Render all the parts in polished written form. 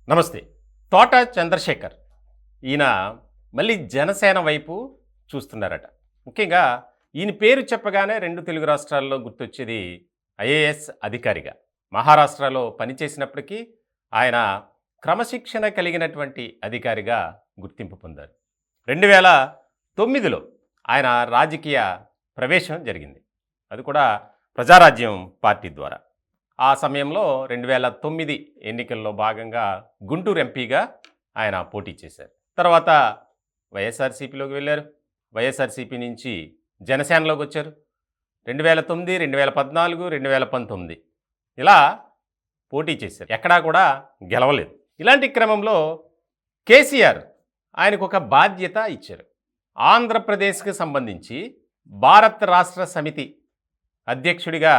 నమస్తే. తోట చంద్రశేఖర్ ఈయన మళ్ళీ జనసేన వైపు చూస్తున్నారట. ముఖ్యంగా ఈయన పేరు చెప్పగానే 2 తెలుగు రాష్ట్రాల్లో గుర్తొచ్చేది ఐఏఎస్ అధికారిగా. మహారాష్ట్రలో పనిచేసినప్పటికీ ఆయన క్రమశిక్షణ కలిగినటువంటి అధికారిగా గుర్తింపు పొందారు. 2009లో ఆయన రాజకీయ ప్రవేశం జరిగింది. అది కూడా ప్రజారాజ్యం పార్టీ ద్వారా. ఆ సమయంలో 2009 ఎన్నికల్లో భాగంగా గుంటూరు ఎంపీగా ఆయన పోటీ చేశారు. తర్వాత వైఎస్ఆర్సీపీలోకి వెళ్ళారు. వైఎస్ఆర్సీపీ నుంచి జనసేనలోకి వచ్చారు. 2009, 2014, 2019 ఇలా పోటీ చేశారు. ఎక్కడా కూడా గెలవలేదు. ఇలాంటి క్రమంలో కేసీఆర్ ఆయనకు ఒక బాధ్యత ఇచ్చారు. ఆంధ్రప్రదేశ్కి సంబంధించి భారత్ రాష్ట్ర సమితి అధ్యక్షుడిగా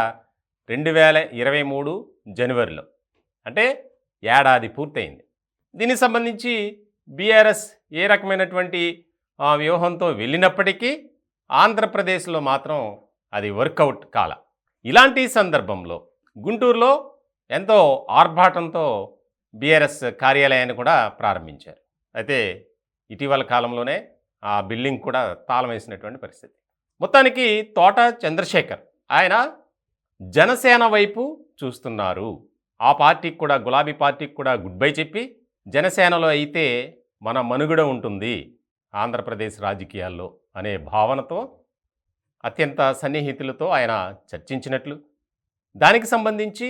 2023 జనవరిలో, అంటే ఏడాది పూర్తయింది. దీనికి సంబంధించి బీఆర్ఎస్ ఏ రకమైనటువంటి వ్యూహంతో వెళ్ళినప్పటికీ ఆంధ్రప్రదేశ్లో మాత్రం అది వర్కౌట్ కాల. ఇలాంటి సందర్భంలో గుంటూరులో ఎంతో ఆర్భాటంతో బీఆర్ఎస్ కార్యాలయాన్ని కూడా ప్రారంభించారు. అయితే ఇటీవల కాలంలోనే ఆ బిల్డింగ్ కూడా తాళం వేసినటువంటి పరిస్థితి. మొత్తానికి తోట చంద్రశేఖర్ ఆయన జనసేన వైపు చూస్తున్నారు. ఆ పార్టీకి కూడా, గులాబీ పార్టీకి కూడా గుడ్ బై చెప్పి జనసేనలో అయితే మన మనుగడ ఉంటుంది ఆంధ్రప్రదేశ్ రాజకీయాల్లో అనే భావనతో అత్యంత సన్నిహితులతో ఆయన చర్చించినట్లు, దానికి సంబంధించి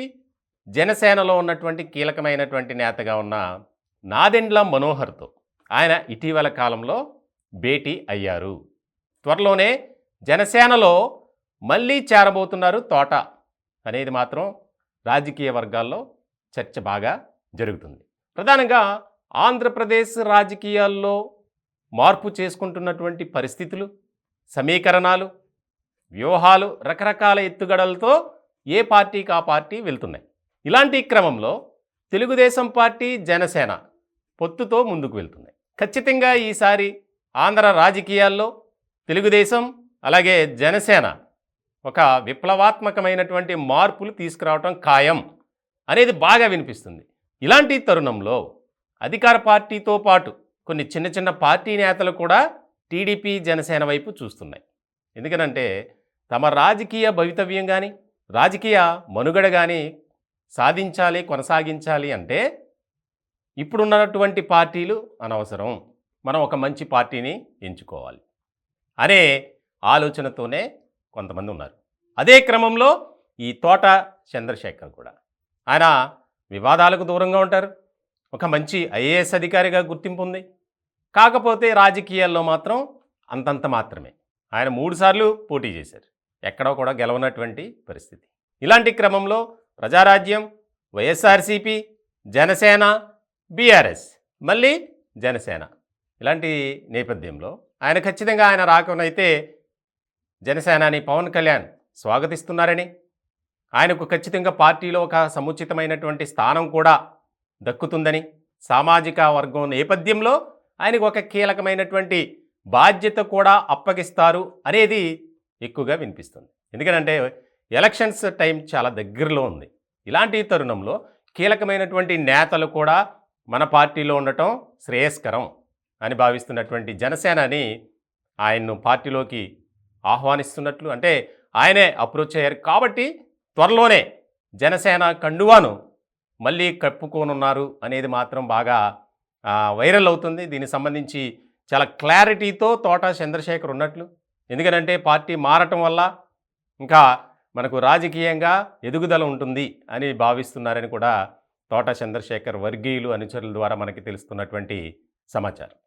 జనసేనలో ఉన్నటువంటి కీలకమైనటువంటి నేతగా ఉన్న నాదెండ్ల మనోహర్తో ఆయన ఇటీవల కాలంలో భేటీ అయ్యారు. త్వరలోనే జనసేనలో మళ్ళీ చేరబోతున్నారు తోట అనేది మాత్రం రాజకీయ వర్గాల్లో చర్చ బాగా జరుగుతుంది. ప్రధానంగా ఆంధ్రప్రదేశ్ రాజకీయాల్లో మార్పు చేసుకుంటున్నటువంటి పరిస్థితులు, సమీకరణాలు, వ్యూహాలు, రకరకాల ఎత్తుగడలతో ఏ పార్టీకి ఆ పార్టీ వెళ్తున్నాయి. ఇలాంటి క్రమంలో తెలుగుదేశం పార్టీ, జనసేన పొత్తుతో ముందుకు వెళ్తున్నాయి. ఖచ్చితంగా ఈసారి ఆంధ్ర రాజకీయాల్లో తెలుగుదేశం అలాగే జనసేన ఒక విప్లవాత్మకమైనటువంటి మార్పులు తీసుకురావటం ఖాయం అనేది బాగా వినిపిస్తుంది. ఇలాంటి తరుణంలో అధికార పార్టీతో పాటు కొన్ని చిన్న చిన్న పార్టీ నేతలు కూడా టీడీపీ, జనసేన వైపు చూస్తున్నాయి. ఎందుకనంటే తమ రాజకీయ భవితవ్యం కానీ, రాజకీయ మనుగడ కానీ సాధించాలి, కొనసాగించాలి అంటే ఇప్పుడున్నటువంటి పార్టీలు అనవసరం, మనం ఒక మంచి పార్టీని ఎంచుకోవాలి అనే ఆలోచనతోనే కొంతమంది ఉన్నారు. అదే క్రమంలో ఈ తోట చంద్రశేఖర్ కూడా ఆయన వివాదాలకు దూరంగా ఉంటారు. ఒక మంచి ఐఏఎస్ అధికారిగా గుర్తింపు ఉంది. కాకపోతే రాజకీయాల్లో మాత్రం అంతంత మాత్రమే. ఆయన 3 సార్లు పోటీ చేశారు. ఎక్కడో కూడా గెలవనటువంటి పరిస్థితి. ఇలాంటి క్రమంలో ప్రజారాజ్యం, వైఎస్ఆర్సీపీ, జనసేన, బీఆర్ఎస్, మళ్ళీ జనసేన, ఇలాంటి నేపథ్యంలో ఆయన ఖచ్చితంగా ఆయన రాకనైతే జనసేనాని పవన్ కళ్యాణ్ స్వాగతిస్తున్నారని, ఆయనకు ఖచ్చితంగా పార్టీలో ఒక సముచితమైనటువంటి స్థానం కూడా దక్కుతుందని, సామాజిక వర్గం నేపథ్యంలో ఆయనకు ఒక కీలకమైనటువంటి బాధ్యత కూడా అప్పగిస్తారు అనేది ఎక్కువగా వినిపిస్తుంది. ఎందుకంటే ఎలక్షన్స్ టైం చాలా దగ్గరలో ఉంది. ఇలాంటి తరుణంలో కీలకమైనటువంటి నేతలు కూడా మన పార్టీలో ఉండటం శ్రేయస్కరం అని భావిస్తున్నటువంటి జనసేనని ఆయన్ను పార్టీలోకి ఆహ్వానిస్తున్నట్లు, అంటే ఆయనే అప్రోచ్ అయ్యారు. కాబట్టి త్వరలోనే జనసేన కండువాను మళ్ళీ కప్పుకోనున్నారు అనేది మాత్రం బాగా వైరల్ అవుతుంది. దీనికి సంబంధించి చాలా క్లారిటీతో తోట చంద్రశేఖర్ ఉన్నట్లు. ఎందుకంటే పార్టీ మారటం వల్ల ఇంకా మనకు రాజకీయంగా ఎదుగుదల ఉంటుంది అని భావిస్తున్నారని కూడా తోట చంద్రశేఖర్ వర్గీయులు, అనుచరుల ద్వారా మనకి తెలుస్తున్నటువంటి సమాచారం.